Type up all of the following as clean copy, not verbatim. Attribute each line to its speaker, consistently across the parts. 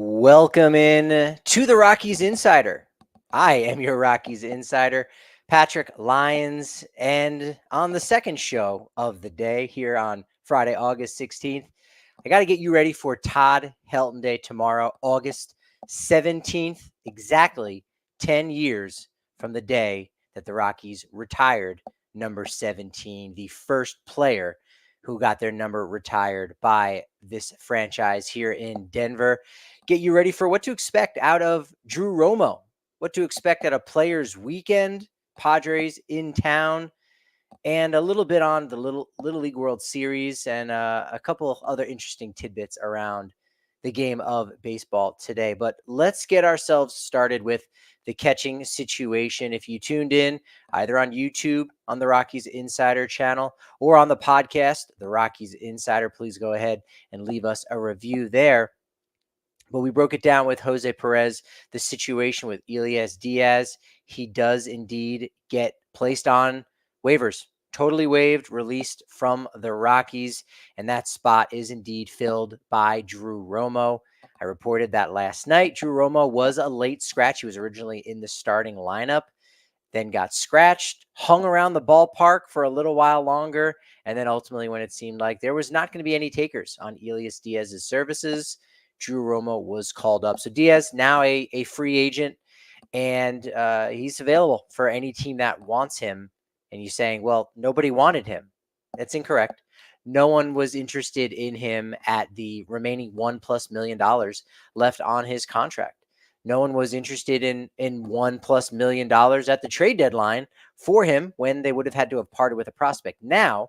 Speaker 1: Welcome in to the Rockies Insider. I am your Rockies Insider, Patrick Lyons, and on the second show of the day here on Friday, August 16th, I got to get you ready for Todd Helton Day tomorrow, August 17th, exactly 10 years from the day that the Rockies retired number 17, the first player who got their number retired by this franchise here in Denver. Get you ready for what to expect out of Drew Romo, what to expect at a players' weekend, Padres in town, and a little bit on the Little League World Series and a couple of other interesting tidbits around the game of baseball today. But let's get ourselves started with the catching situation. If you tuned in either on YouTube on the Rockies Insider channel or on the podcast, the Rockies Insider, please go ahead and leave us a review there. But we broke it down with Jose Perez, the situation with Elias Díaz. He does indeed get placed on waivers, totally waived, released from the Rockies, and that spot is indeed filled by Drew Romo. I reported that last night. Drew Romo was a late scratch. He was originally in the starting lineup, then got scratched, hung around the ballpark for a little while longer, and then ultimately when it seemed like there was not going to be any takers on Elias Díaz's services, Drew Romo was called up. So Díaz now a free agent, and he's available for any team that wants him. And you're saying, well, nobody wanted him. That's incorrect. No one was interested in him at the remaining $1+ million left on his contract. No one was interested in $1+ million at the trade deadline for him when they would have had to have parted with a prospect. Now,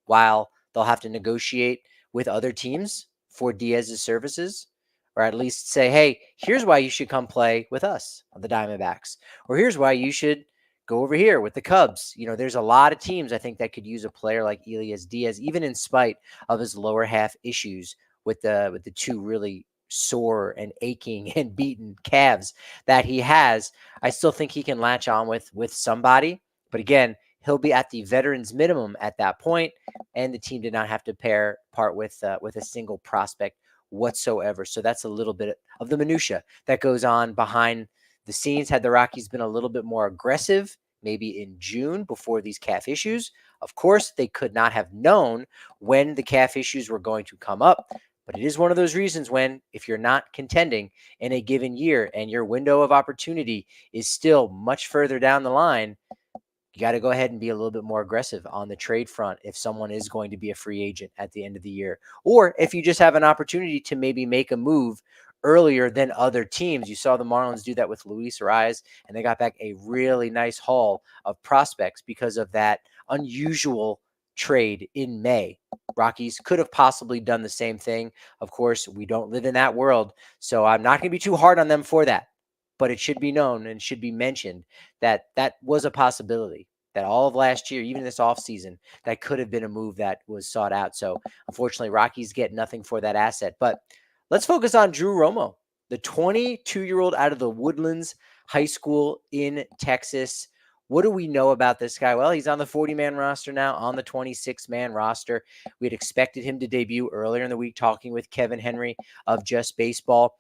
Speaker 1: while they'll have to negotiate with other teams for Díaz's services, or at least say, hey, here's why you should come play with us on the Diamondbacks, or here's why you should go over here with the Cubs. You know, there's a lot of teams I think that could use a player like Elias Díaz, even in spite of his lower half issues with the two really sore and aching and beaten calves that he has. I still think he can latch on with somebody, but again, he'll be at the veterans minimum at that point, and the team did not have to part with a single prospect whatsoever. So that's a little bit of the minutia that goes on behind the scenes. Had the Rockies been a little bit more aggressive, maybe in June before these calf issues, of course, they could not have known when the calf issues were going to come up. But it is one of those reasons when, if you're not contending in a given year and your window of opportunity is still much further down the line, you got to go ahead and be a little bit more aggressive on the trade front if someone is going to be a free agent at the end of the year. Or if you just have an opportunity to maybe make a move earlier than other teams. You saw the Marlins do that with Luis Ariz, and they got back a really nice haul of prospects because of that unusual trade in May. Rockies could have possibly done the same thing. Of course, we don't live in that world, so I'm not going to be too hard on them for that. But it should be known and should be mentioned that that was a possibility, that all of last year, even this offseason, that could have been a move that was sought out. So unfortunately, Rockies get nothing for that asset. But let's focus on Drew Romo, the 22-year-old out of the Woodlands High School in Texas. What do we know about this guy? Well, he's on the 40-man roster now, on the 26-man roster. We had expected him to debut earlier in the week, talking with Kevin Henry of Just Baseball.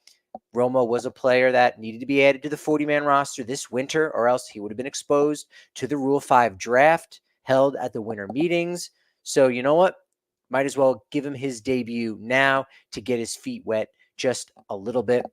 Speaker 1: Romo was a player that needed to be added to the 40-man roster this winter, or else he would have been exposed to the Rule 5 draft held at the winter meetings. So you know what? Might as well give him his debut now to get his feet wet just a little bit.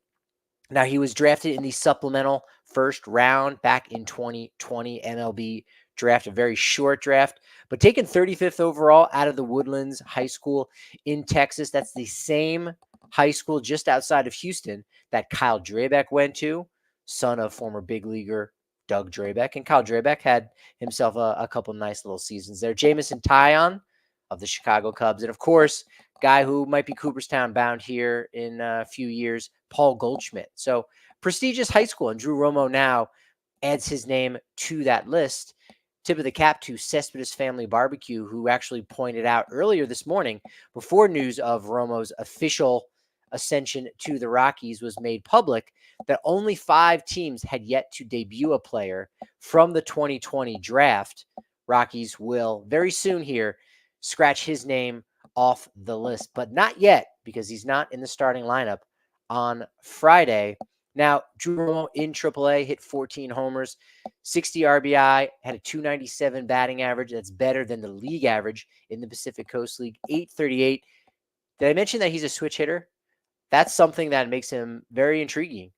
Speaker 1: Now, he was drafted in the supplemental first round back in 2020 MLB draft, a very short draft, but taken 35th overall out of the Woodlands High School in Texas. That's the same high school just outside of Houston that Kyle Drabek went to, son of former big leaguer Doug Drabek. And Kyle Drabek had himself a couple nice little seasons there. Jamison Taillon of the Chicago Cubs. And of course, guy who might be Cooperstown bound here in a few years, Paul Goldschmidt. So prestigious high school. And Drew Romo now adds his name to that list. Tip of the cap to Cespedes Family Barbecue, who actually pointed out earlier this morning, before news of Romo's official ascension to the Rockies was made public, that only 5 teams had yet to debut a player from the 2020 draft. Rockies will very soon here scratch his name off the list, but not yet, because he's not in the starting lineup on Friday. Now, Drew Romo in AAA hit 14 homers, 60 RBI, had a 297 batting average. That's better than the league average in the Pacific Coast League, 838. Did I mention that he's a switch hitter? That's something that makes him very intriguing.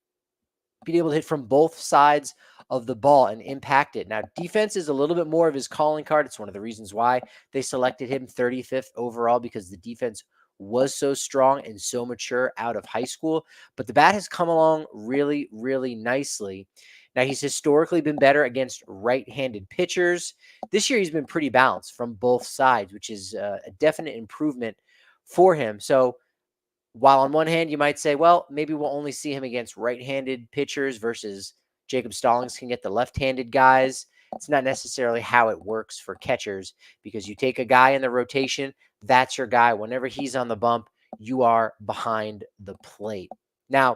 Speaker 1: Being able to hit from both sides of the ball and impact it. Now, defense is a little bit more of his calling card. It's one of the reasons why they selected him 35th overall, because the defense was so strong and so mature out of high school. But the bat has come along really, really nicely. Now, he's historically been better against right-handed pitchers. This year, he's been pretty balanced from both sides, which is a definite improvement for him. So, while on one hand, you might say, well, maybe we'll only see him against right-handed pitchers versus Jacob Stallings can get the left-handed guys. It's not necessarily how it works for catchers, because you take a guy in the rotation, that's your guy. Whenever he's on the bump, you are behind the plate. Now,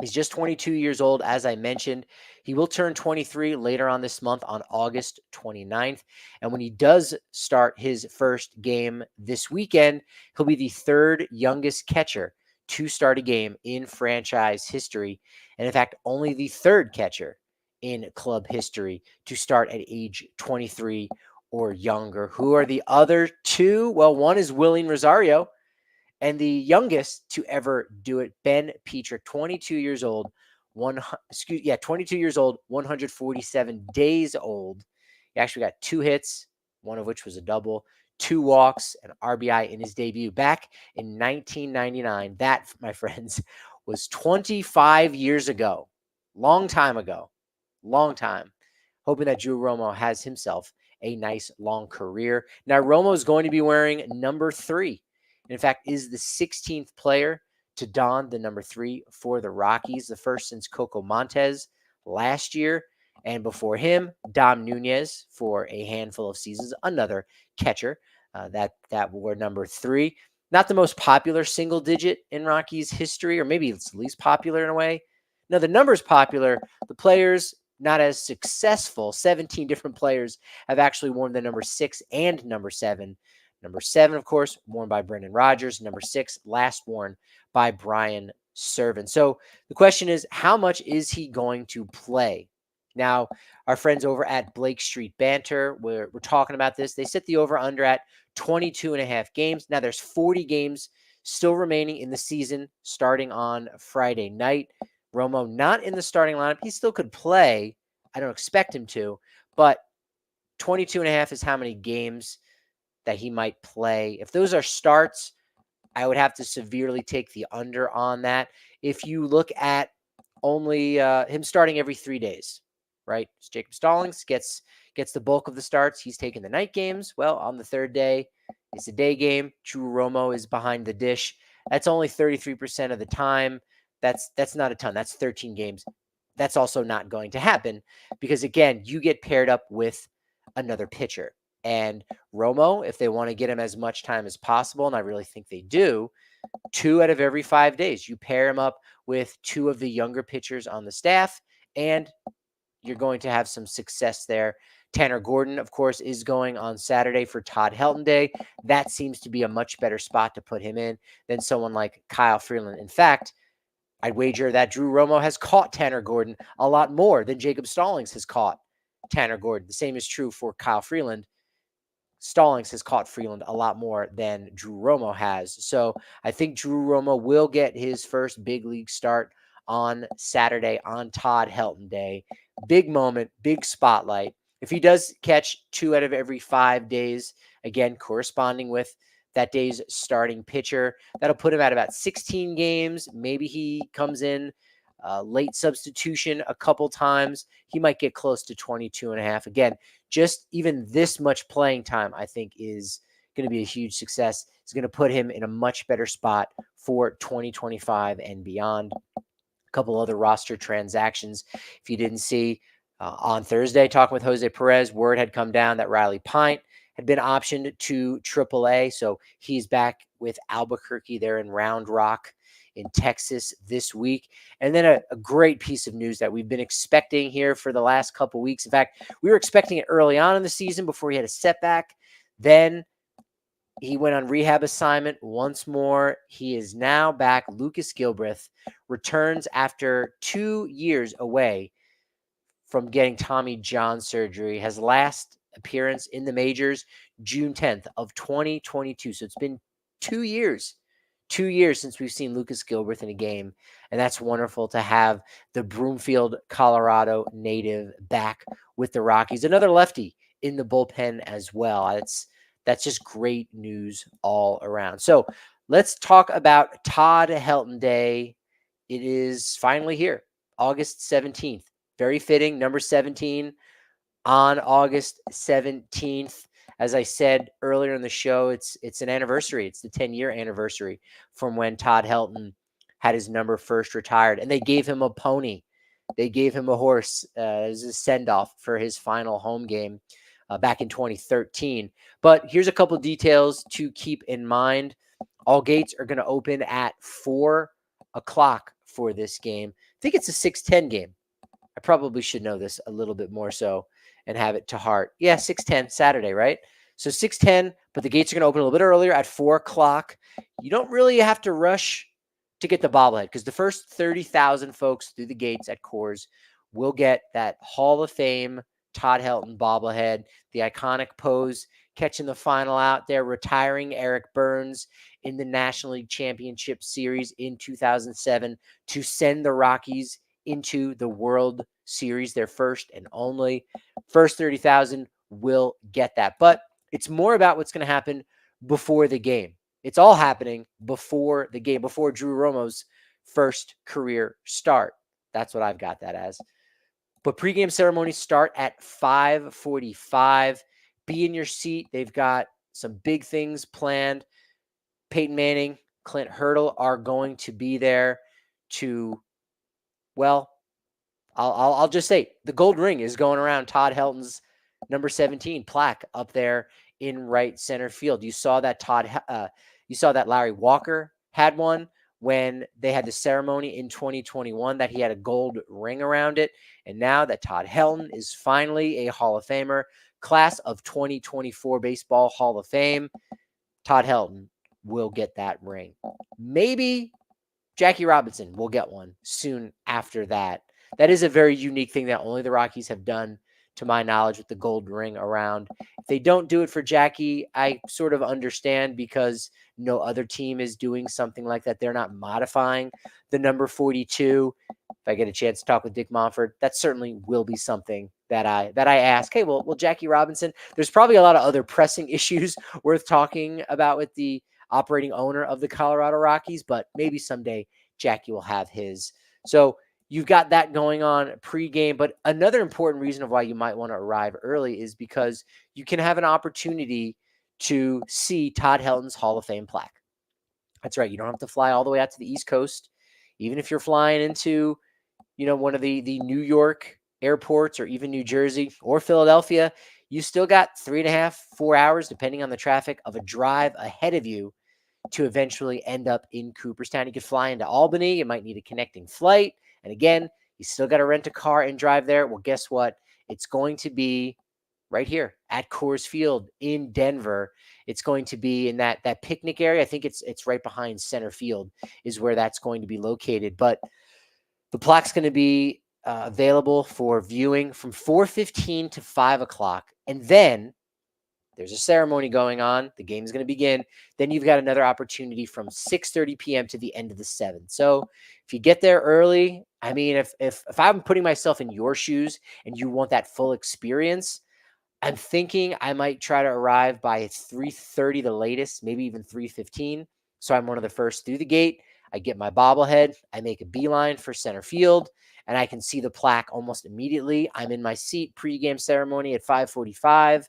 Speaker 1: he's just 22 years old, as I mentioned. He will turn 23 later on this month on August 29th. And when he does start his first game this weekend, he'll be the third youngest catcher to start a game in franchise history. And in fact, only the third catcher in club history to start at age 23 or younger. Who are the other two? Well, one is Willing Rosario, and the youngest to ever do it, Ben Petrick, 22 years old, 22 years old, 147 days old. He actually got 2 hits, one of which was a double, 2 walks, and RBI in his debut back in 1999. That, my friends, was 25 years ago. Long time ago. Long time. Hoping that Drew Romo has himself a nice long career. Now, Romo is going to be wearing number 3. In fact, is the 16th player to don the number 3 for the Rockies, the first since Coco Montes last year. And before him, Dom Nunez for a handful of seasons, another catcher that wore number 3. Not the most popular single digit in Rockies history, or maybe it's the least popular in a way. No, the number's popular. The players, not as successful. 17 different players have actually worn the number 6 and number 7. Number 7, of course, worn by Brendan Rodgers. Number 6, last worn by Brian Serven. So the question is, how much is he going to play? Now, our friends over at Blake Street Banter, we're talking about this. They set the over-under at 22.5 games. Now, there's 40 games still remaining in the season, starting on Friday night. Romo not in the starting lineup. He still could play. I don't expect him to, but 22.5 is how many games that he might play. If those are starts, I would have to severely take the under on that. If you look at only him starting every 3 days, right? So Jacob Stallings gets the bulk of the starts. He's taking the night games. Well, on the 3rd day, it's a day game. Drew Romo is behind the dish. That's only 33% of the time. That's not a ton. That's 13 games. That's also not going to happen because, again, you get paired up with another pitcher. And Romo, if they want to get him as much time as possible, and I really think they do, 2 out of every 5 days, you pair him up with 2 of the younger pitchers on the staff, and you're going to have some success there. Tanner Gordon, of course, is going on Saturday for Todd Helton Day. That seems to be a much better spot to put him in than someone like Kyle Freeland. In fact, I'd wager that Drew Romo has caught Tanner Gordon a lot more than Jacob Stallings has caught Tanner Gordon. The same is true for Kyle Freeland. Stallings has caught Freeland a lot more than Drew Romo has. So I think Drew Romo will get his first big league start on Saturday on Todd Helton Day. Big moment, big spotlight. If he does catch 2 out of every 5 days, again, corresponding with that day's starting pitcher, that'll put him at about 16 games. Maybe he comes in late substitution a couple times. He might get close to 22.5. Again, just even this much playing time, I think, is going to be a huge success. It's going to put him in a much better spot for 2025 and beyond. A couple other roster transactions. If you didn't see, on Thursday, talking with Jose Perez, word had come down that Riley Pint had been optioned to AAA. So he's back with Albuquerque there in Round Rock in Texas this week. And then a great piece of news that we've been expecting here for the last couple weeks. In fact, we were expecting it early on in the season before he had a setback. Then He went on rehab assignment once more. He is now back. Lucas Gilbreth returns after 2 years away from getting Tommy John surgery. His last appearance in the majors, June 10th of 2022. So it's been 2 years. 2 years since we've seen Lucas Gilbreth in a game. And that's wonderful to have the Broomfield, Colorado native back with the Rockies. Another lefty in the bullpen as well. That's just great news all around. So let's talk about Todd Helton Day. It is finally here, August 17th. Very fitting, number 17 on August 17th. As I said earlier in the show, it's an anniversary. It's the 10-year anniversary from when Todd Helton had his number first retired, and they gave him a pony. They gave him a horse as a send-off for his final home game back in 2013. But here's a couple details to keep in mind. All gates are going to open at 4 o'clock for this game. I think it's a 6:10 game. I probably should know this a little bit more so and have it to heart. Yeah, 6:10 Saturday, right? So 6:10, but the gates are going to open a little bit earlier at 4 o'clock. You don't really have to rush to get the bobblehead because the first 30,000 folks through the gates at Coors will get that Hall of Fame Todd Helton bobblehead, the iconic pose, catching the final out there, retiring Eric Burns in the National League Championship Series in 2007 to send the Rockies into the World Series, their first and only. First 30,000 will get that. But it's more about what's going to happen before the game. It's all happening before the game, before Drew Romo's first career start. That's what I've got that as. But pregame ceremonies start at 5:45. Be in your seat. They've got some big things planned. Peyton Manning, Clint Hurdle are going to be there to, well, I'll just say the gold ring is going around Todd Helton's number 17 plaque up there in right center field. You saw that Larry Walker had one when they had the ceremony in 2021 that he had a gold ring around it. And now that Todd Helton is finally a Hall of Famer, class of 2024 Baseball Hall of Fame, Todd Helton will get that ring. Maybe Jackie Robinson will get one soon after that. That is a very unique thing that only the Rockies have done, to my knowledge, with the gold ring around. If they don't do it for Jackie, I sort of understand because no other team is doing something like that. They're not modifying the number 42. If I get a chance to talk with Dick Monfort, that certainly will be something that I ask. Hey, well, Jackie Robinson, there's probably a lot of other pressing issues worth talking about with the operating owner of the Colorado Rockies, but maybe someday Jackie will have his. So you've got that going on pregame. But another important reason of why you might want to arrive early is because you can have an opportunity to see Todd Helton's Hall of Fame plaque. That's right. You don't have to fly all the way out to the East Coast. Even if you're flying into, one of the New York airports or even New Jersey or Philadelphia, you still got 3.5, 4 hours, depending on the traffic, of a drive ahead of you to eventually end up in Cooperstown. You could fly into Albany. You might need a connecting flight. And again, you still got to rent a car and drive there. Well, guess what? It's going to be right here at Coors Field in Denver. It's going to be in that picnic area. I think it's right behind center field is where that's going to be located. But the plaque's going to be available for viewing from 4:15 to 5 o'clock. And then there's a ceremony going on. The game is going to begin. Then you've got another opportunity from 6:30 p.m. to the end of the 7th. So if you get there early, I mean, if I'm putting myself in your shoes and you want that full experience, I'm thinking I might try to arrive by 3:30 the latest, maybe even 3:15. So I'm one of the first through the gate. I get my bobblehead. I make a beeline for center field, and I can see the plaque almost immediately. I'm in my seat. Pregame ceremony at 5:45.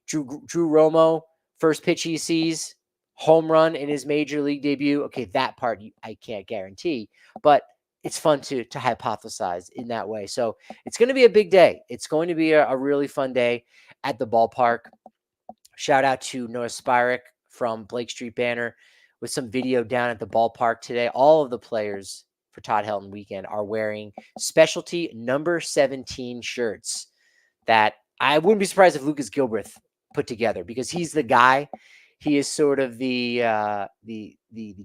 Speaker 1: Drew Romo, first pitch he sees, home run in his major league debut. Okay, that part I can't guarantee, but it's fun to hypothesize in that way. So it's going to be a big day. It's going to be a really fun day at the ballpark. Shout out to Noah Spyrick from Blake Street Banner with some video down at the ballpark today. All of the players for Todd Helton weekend are wearing specialty number 17 shirts that I wouldn't be surprised if Lucas Gilbreth put together, because he's the guy. He is sort of the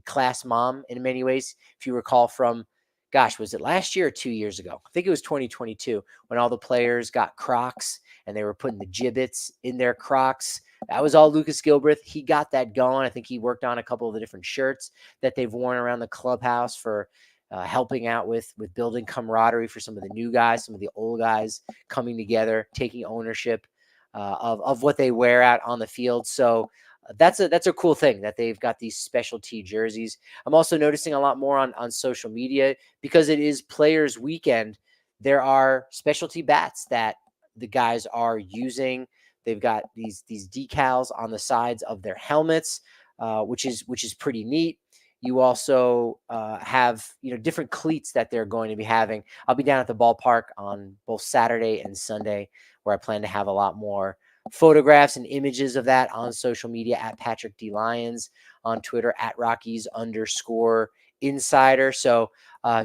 Speaker 1: class mom in many ways. If you recall from, gosh, was it last year or 2 years ago? I think it was 2022 when all the players got Crocs and they were putting the gibbets in their Crocs. That was all Lucas Gilbreth. He got that going. I think he worked on a couple of the different shirts that they've worn around the clubhouse for helping out with building camaraderie for some of the new guys, some of the old guys coming together, taking ownership of what they wear out on the field. So that's a cool thing that they've got these specialty jerseys. I'm also noticing a lot more on social media because it is Players Weekend. There are specialty bats that the guys are using. They've got these decals on the sides of their helmets, which is pretty neat. You also have different cleats that they're going to be having. I'll be down at the ballpark on both Saturday and Sunday, where I plan to have a lot more photographs and images of that on social media at Patrick D. Lyons, on Twitter at Rockies_insider. So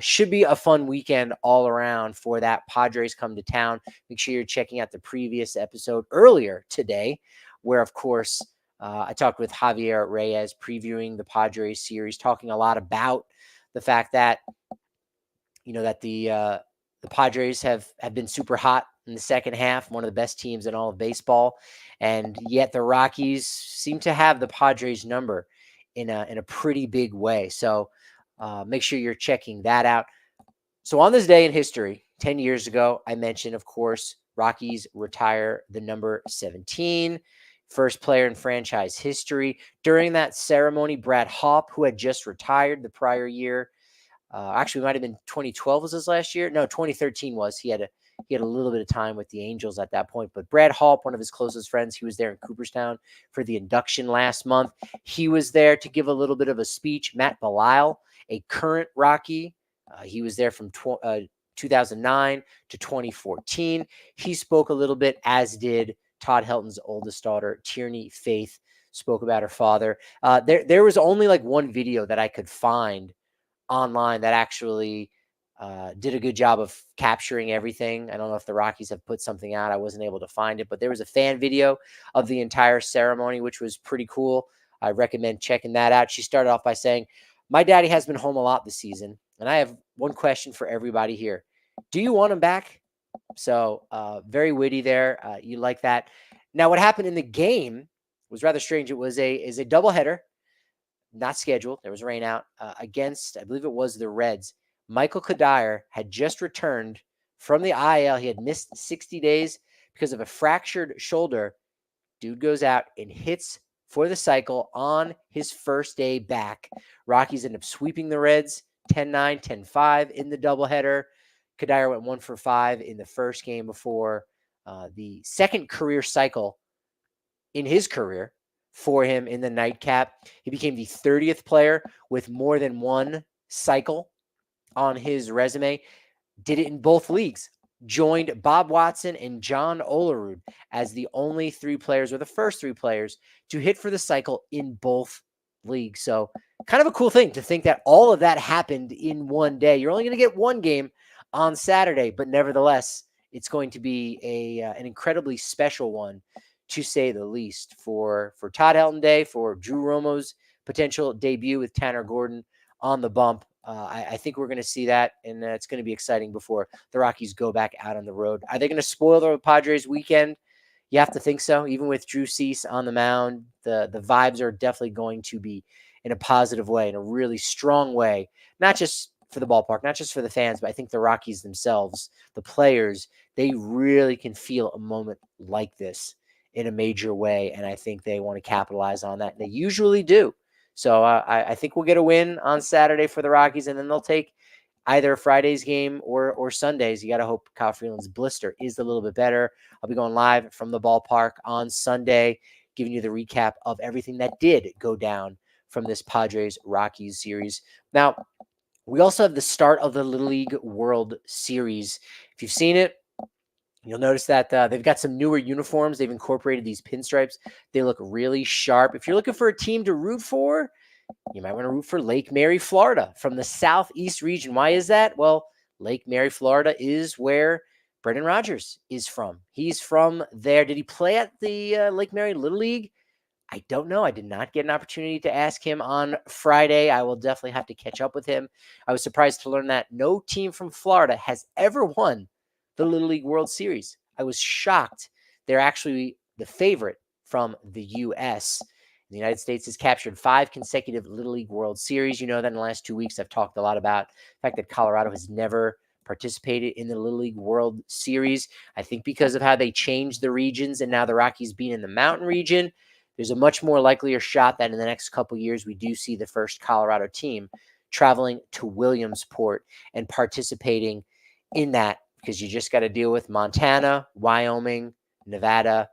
Speaker 1: should be a fun weekend all around for that. Padres come to town. Make sure you're checking out the previous episode earlier today, where, of course, I talked with Javier Reyes previewing the Padres series, talking a lot about the fact that, that the Padres have been super hot in the second half, one of the best teams in all of baseball. And yet the Rockies seem to have the Padres number in a pretty big way. So make sure you're checking that out. So on this day in history, 10 years ago, I mentioned, of course, Rockies retire the number 17, first player in franchise history. During that ceremony, Brad Hawpe, who had just retired the prior year, actually, it might have been 2012 was his last year. No, 2013 was. He had a little bit of time with the Angels at that point. But Brad Hawpe, one of his closest friends, he was there in Cooperstown for the induction last month. He was there to give a little bit of a speech. Matt Belisle, a current Rocky, he was there from 2009 to 2014. He spoke a little bit, as did Todd Helton's oldest daughter, Tierney Faith, spoke about her father. There was only like one video that I could find online that actually did a good job of capturing everything. I don't know if the Rockies have put something out. I wasn't able to find it, but there was a fan video of the entire ceremony, which was pretty cool. I recommend checking that out. She started off by saying, "My daddy has been home a lot this season, and I have one question for everybody here. Do you want him back?" So very witty there. You like that. Now, what happened in the game was rather strange. It was a doubleheader, not scheduled. There was rain out against, I believe it was the Reds. Michael Kadire had just returned from the IL. He had missed 60 days because of a fractured shoulder. Dude goes out and hits for the cycle on his first day back. Rockies end up sweeping the Reds 10-9, 10-5 in the doubleheader. Kadire went 1 for 5 in the first game before the second career cycle in his career for him in the nightcap. He became the 30th player with more than one cycle on his resume. Did it in both leagues. Joined Bob Watson and John Olerud as the only three players, or the first three players, to hit for the cycle in both leagues. So kind of a cool thing to think that all of that happened in one day. You're only going to get one game on Saturday, but nevertheless, it's going to be an incredibly special one, to say the least, for Todd Helton Day, for Drew Romo's potential debut with Tanner Gordon on the bump. I think we're going to see that, and it's going to be exciting before the Rockies go back out on the road. Are they going to spoil the Padres weekend? You have to think so. Even with Drew Cease on the mound, the vibes are definitely going to be in a positive way, in a really strong way, not just for the ballpark, not just for the fans, but I think the Rockies themselves, the players, they really can feel a moment like this in a major way, and I think they want to capitalize on that. They usually do. So I think we'll get a win on Saturday for the Rockies, and then they'll take either Friday's game or Sunday's. You got to hope Kyle Freeland's blister is a little bit better. I'll be going live from the ballpark on Sunday, giving you the recap of everything that did go down from this Padres-Rockies series. Now, we also have the start of the Little League World Series. If you've seen it, you'll notice that they've got some newer uniforms. They've incorporated these pinstripes. They look really sharp. If you're looking for a team to root for, you might want to root for Lake Mary, Florida, from the Southeast region. Why is that? Well, Lake Mary, Florida is where Brendan Rodgers is from. He's from there. Did he play at the Lake Mary Little League? I don't know. I did not get an opportunity to ask him on Friday. I will definitely have to catch up with him. I was surprised to learn that no team from Florida has ever won the Little League World Series. I was shocked. They're actually the favorite from the U.S. The United States has captured 5 consecutive Little League World Series. You know that in the last 2 weeks, I've talked a lot about the fact that Colorado has never participated in the Little League World Series. I think because of how they changed the regions and now the Rockies being in the mountain region, there's a much more likelier shot that in the next couple years we do see the first Colorado team traveling to Williamsport and participating in that, because you just got to deal with Montana, Wyoming, Nevada.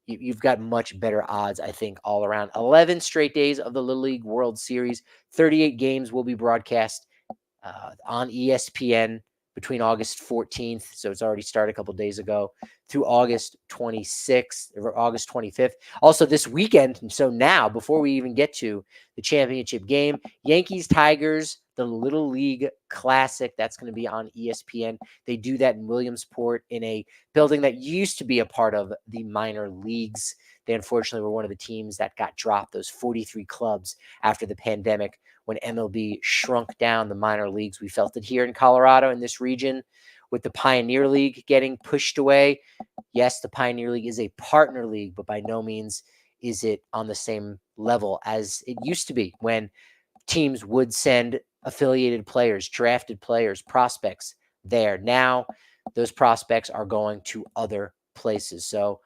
Speaker 1: You've got much better odds, I think, all around. 11 straight days of the Little League World Series. 38 games will be broadcast on ESPN between August 14th, so it's already started a couple days ago, through August 26th or August 25th. Also this weekend, and so now, before we even get to the championship game, Yankees, Tigers, the Little League Classic, that's going to be on ESPN. They do that in Williamsport in a building that used to be a part of the minor leagues. They unfortunately were one of the teams that got dropped, those 43 clubs after the pandemic, when MLB shrunk down the minor leagues. We felt it here in Colorado, in this region, with the Pioneer League getting pushed away. Yes, the Pioneer League is a partner league, but by no means is it on the same level as it used to be, when teams would send affiliated players, drafted players, prospects there. Now, those prospects are going to other places. So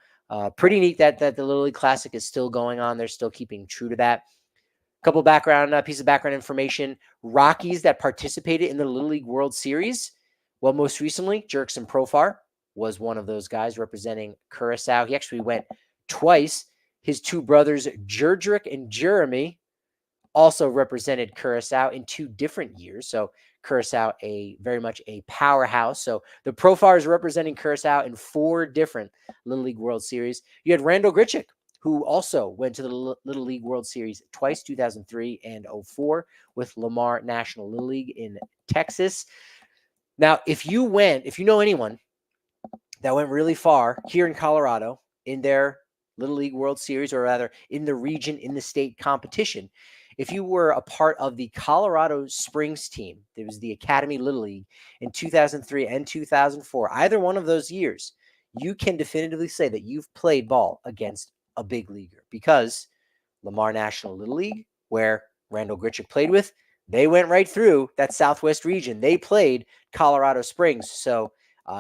Speaker 1: pretty neat that the Little League Classic is still going on. They're still keeping true to that. Couple piece of background information. Rockies that participated in the Little League World Series. Well, most recently, Jurickson Profar was one of those guys representing Curacao. He actually went twice. His 2 brothers, Jerdrick and Jeremy, also represented Curacao in 2 different years. So Curacao, very much a powerhouse. So the Profars representing Curacao in 4 different Little League World Series. You had Randall Grichuk, who also went to the Little League World Series twice, 2003 and 2004, with Lamar National Little League in Texas. Now, if you know anyone that went really far here in Colorado in their Little League World Series, or rather in the region, in the state competition, if you were a part of the Colorado Springs team, there was the Academy Little League in 2003 and 2004, either one of those years, you can definitively say that you've played ball against a big leaguer, because Lamar National Little League, where Randall Grichuk played with, they went right through that Southwest region. They played Colorado Springs. So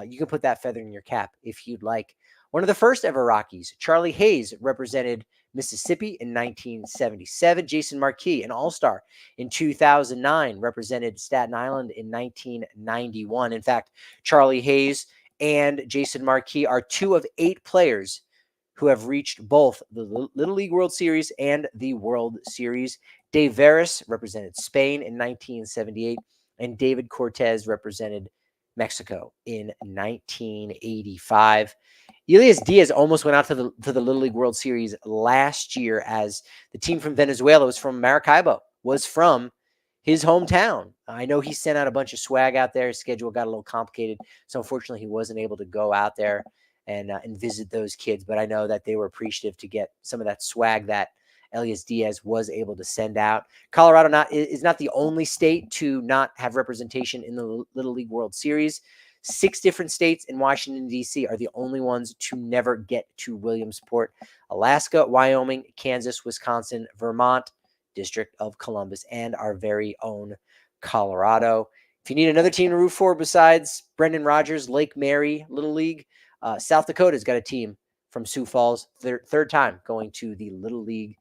Speaker 1: you can put that feather in your cap if you'd like. One of the first ever Rockies, Charlie Hayes, represented Mississippi in 1977. Jason Marquis, an all-star in 2009, represented Staten Island in 1991. In fact, Charlie Hayes and Jason Marquis are 2 of 8 players who have reached both the Little League World Series and the World Series. Dave Veras represented Spain in 1978, and David Cortez represented Mexico in 1985. Elias Díaz almost went out to the Little League World Series last year, as the team from Venezuela was from Maracaibo, was from his hometown. I know he sent out a bunch of swag out there. His schedule got a little complicated, so unfortunately he wasn't able to go out there and visit those kids. But I know that they were appreciative to get some of that swag that Elias Díaz was able to send out. Colorado is not the only state to not have representation in the Little League World Series. 6 different states in Washington, D.C. are the only ones to never get to Williamsport: Alaska, Wyoming, Kansas, Wisconsin, Vermont, District of Columbus, and our very own Colorado. If you need another team to root for besides Brendan Rodgers, Lake Mary Little League, South Dakota's got a team from Sioux Falls, third time going to the Little League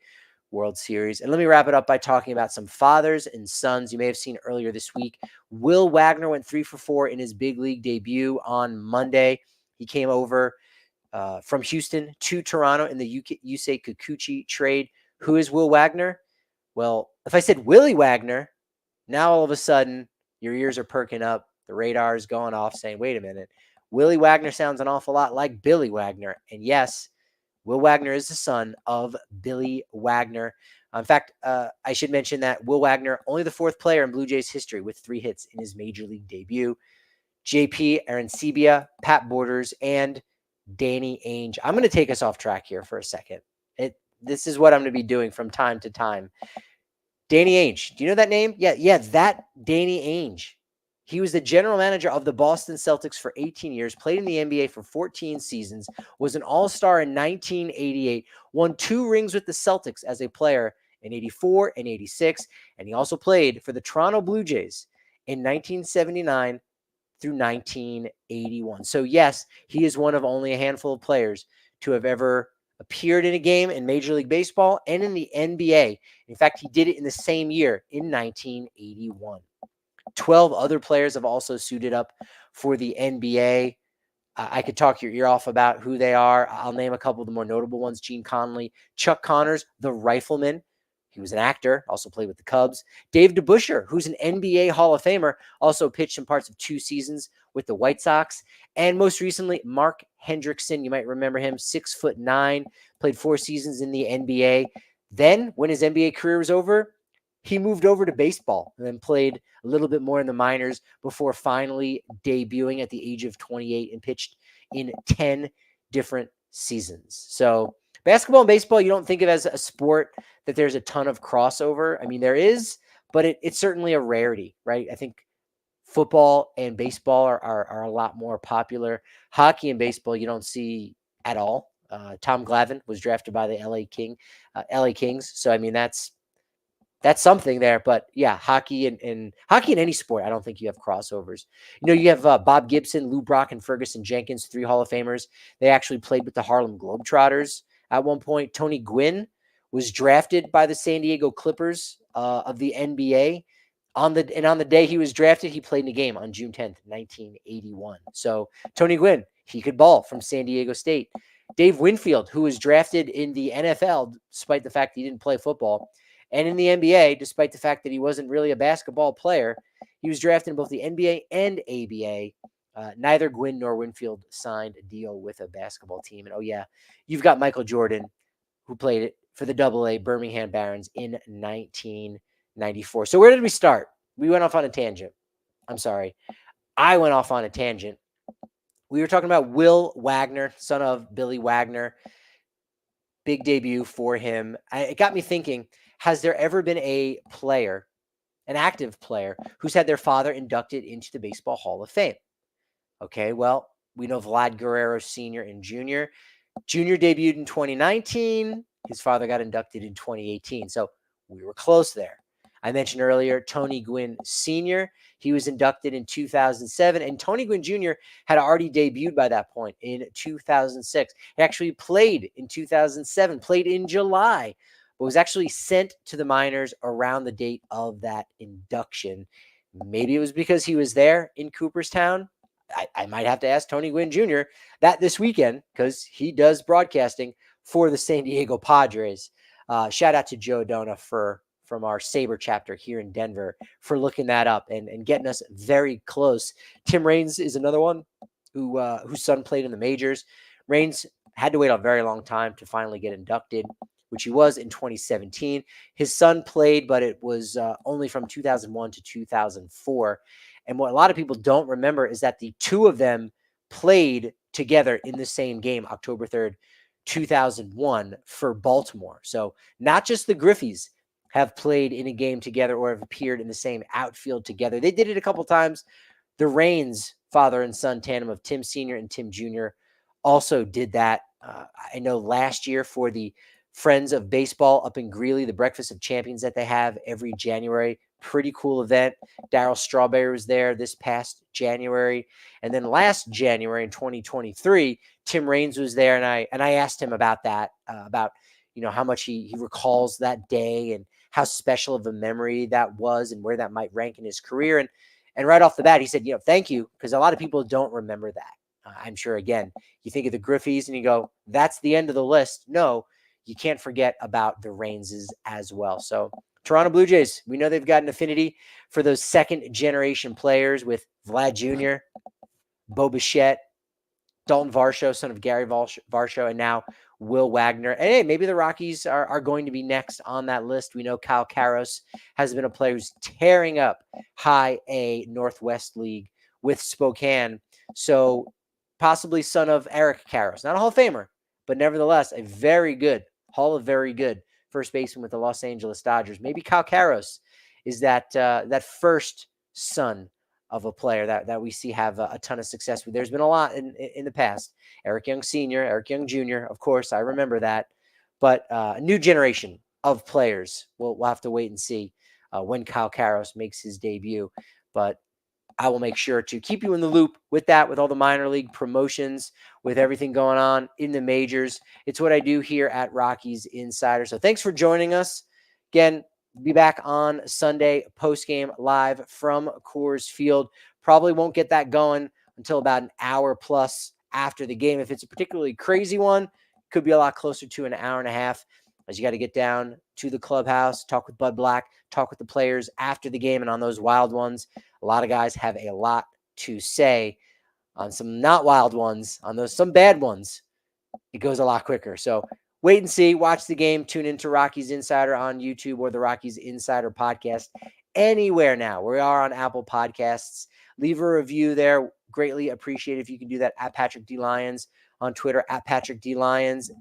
Speaker 1: World Series. And let me wrap it up by talking about some fathers and sons. You may have seen earlier this week, Will Wagner went 3 for 4 in his big league debut on Monday. He came over from Houston to Toronto in the Yusei Kikuchi trade. Who is Will Wagner? Well, if I said Willie Wagner, now all of a sudden your ears are perking up. The radar is going off saying, wait a minute. Willie Wagner sounds an awful lot like Billy Wagner. And yes, Will Wagner is the son of Billy Wagner. In fact, I should mention that Will Wagner, only the 4th player in Blue Jays history with 3 hits in his major league debut. JP Arancibia, Pat Borders, and Danny Ainge. I'm going to take us off track here for a second. this is what I'm going to be doing from time to time. Danny Ainge. Do you know that name? Yeah, that Danny Ainge. He was the general manager of the Boston Celtics for 18 years, played in the NBA for 14 seasons, was an all-star in 1988, won 2 rings with the Celtics as a player in 84 and 86, and he also played for the Toronto Blue Jays in 1979 through 1981. So yes, he is one of only a handful of players to have ever appeared in a game in Major League Baseball and in the NBA. In fact, he did it in the same year in 1981. 12 other players have also suited up for the NBA. I could talk your ear off about who they are. I'll name a couple of the more notable ones. Gene Conley, Chuck Connors, the Rifleman. He was an actor, also played with the Cubs. Dave DeBusschere, who's an NBA Hall of Famer, also pitched in parts of 2 seasons with the White Sox. And most recently, Mark Hendrickson. You might remember him, 6'9", played 4 seasons in the NBA. Then, when his NBA career was over, he moved over to baseball and then played a little bit more in the minors before finally debuting at the age of 28 and pitched in 10 different seasons. So basketball and baseball, you don't think of as a sport that there's a ton of crossover. I mean, there is, but it's certainly a rarity, right? I think football and baseball are a lot more popular. Hockey and baseball, you don't see at all. Tom Glavine was drafted by the LA Kings. So, I mean, that's something there. But yeah, hockey and hockey in any sport, I don't think you have crossovers. You have Bob Gibson, Lou Brock, and Ferguson Jenkins, 3 Hall of Famers. They actually played with the Harlem Globetrotters at one point. Tony Gwynn was drafted by the San Diego Clippers of the NBA. On the day he was drafted, he played in a game on June 10th, 1981. So Tony Gwynn, he could ball from San Diego State. Dave Winfield, who was drafted in the NFL, despite the fact he didn't play football, and in the NBA, despite the fact that he wasn't really a basketball player, he was drafted in both the NBA and ABA. Neither Gwynn nor Winfield signed a deal with a basketball team. And oh yeah, you've got Michael Jordan, who played it for the AA Birmingham Barons in 1994. So where did we start? We went off on a tangent. I'm sorry. I went off on a tangent. We were talking about Will Wagner, son of Billy Wagner. Big debut for him. It got me thinking, has there ever been a player, an active player, who's had their father inducted into the Baseball Hall of Fame? Okay, well, we know Vlad Guerrero Sr. and Jr. Jr. debuted in 2019. His father got inducted in 2018. So we were close there. I mentioned earlier Tony Gwynn Sr. He was inducted in 2007, and Tony Gwynn Jr. had already debuted by that point in 2006. He actually played in 2007, played in July, but was actually sent to the minors around the date of that induction. Maybe it was because he was there in Cooperstown. I might have to ask Tony Gwynn Jr. that this weekend, because he does broadcasting for the San Diego Padres. Shout out to Joe Dona from our Sabre chapter here in Denver for looking that up and getting us very close. Tim Raines is another one whose son played in the majors. Raines had to wait a very long time to finally get inducted, which he was in 2017. His son played, but it was only from 2001 to 2004. And what a lot of people don't remember is that the 2 of them played together in the same game, October 3rd, 2001 for Baltimore. So not just the Griffies have played in a game together or have appeared in the same outfield together. They did it a couple times. The Raines father and son tandem of Tim Sr. and Tim Jr. also did that. I know last year for the Friends of Baseball up in Greeley, the Breakfast of Champions that they have every January. Pretty cool event. Darryl Strawberry was there this past January. And then last January in 2023, Tim Raines was there. And I asked him about that, about how much he recalls that day and how special of a memory that was and where that might rank in his career. And right off the bat, he said, thank you, because a lot of people don't remember that. I'm sure, again, you think of the Griffies and you go, that's the end of the list. No, you can't forget about the Rainses as well. So Toronto Blue Jays, we know they've got an affinity for those second-generation players with Vlad Jr., Bo Bichette, Dalton Varsho, son of Gary Varsho, and now Will Wagner. And hey, maybe the Rockies are going to be next on that list. We know Kyle Karros has been a player who's tearing up high A Northwest League with Spokane. So possibly son of Eric Karros. Not a Hall of Famer, but nevertheless a very good Hall of Very Good, first baseman with the Los Angeles Dodgers. Maybe Kyle Karros is that first son of a player that we see have a ton of success with. There's been a lot in the past. Eric Young Sr., Eric Young Jr., of course, I remember that. But a new generation of players, we'll have to wait and see when Kyle Karros makes his debut. But I will make sure to keep you in the loop with that, with all the minor league promotions, with everything going on in the majors. It's what I do here at Rockies Insider. So thanks for joining us. Again, be back on Sunday post-game live from Coors Field. Probably won't get that going until about an hour plus after the game. If it's a particularly crazy one, could be a lot closer to an hour and a half, as you got to get down to the clubhouse, talk with Bud Black, talk with the players after the game. And on those wild ones, a lot of guys have a lot to say. On some not wild ones, on those some bad ones, it goes a lot quicker. So wait and see. Watch the game. Tune into Rockies Insider on YouTube or the Rockies Insider podcast anywhere now. We are on Apple Podcasts. Leave a review there. Greatly appreciate it if you can do that at Patrick D. Lyons on Twitter, at Patrick D. Lyons,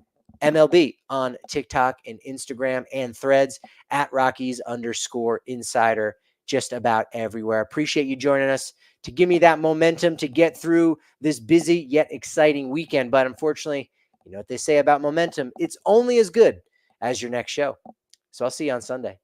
Speaker 1: MLB on TikTok and Instagram and Threads, at Rockies_Insider, just about everywhere. Appreciate you joining us to give me that momentum to get through this busy yet exciting weekend. But unfortunately, you know what they say about momentum, it's only as good as your next show. So I'll see you on Sunday.